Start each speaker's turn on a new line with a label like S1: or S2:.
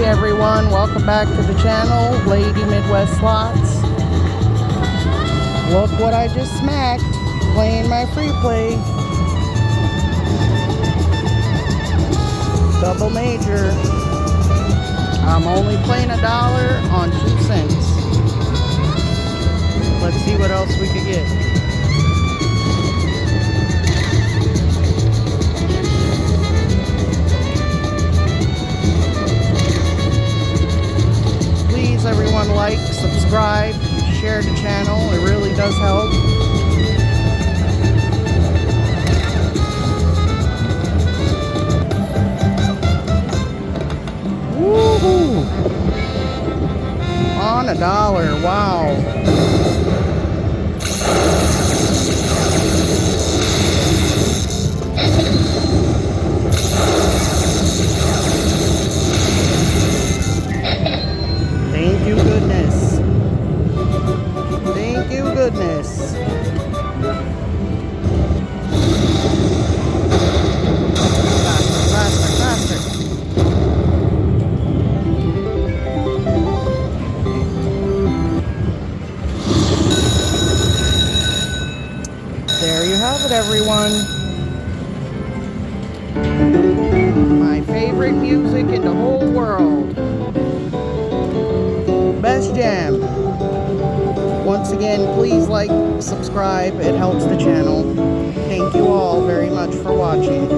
S1: everyone, welcome back to the channel, Lady Midwest Slots. Look what I just smacked, playing my free play. Double major. I'm only playing $1 on 2 cents. Let's see what else we could get. Please, everyone, like, subscribe, share the channel. It really does help. Woohoo! On $1, wow. Thank you, goodness. Thank you, goodness. Faster, faster, faster. There you have it, everyone. My favorite music in the whole world. Best Jam. Once again, please like, subscribe. It helps the channel. Thank you all very much for watching.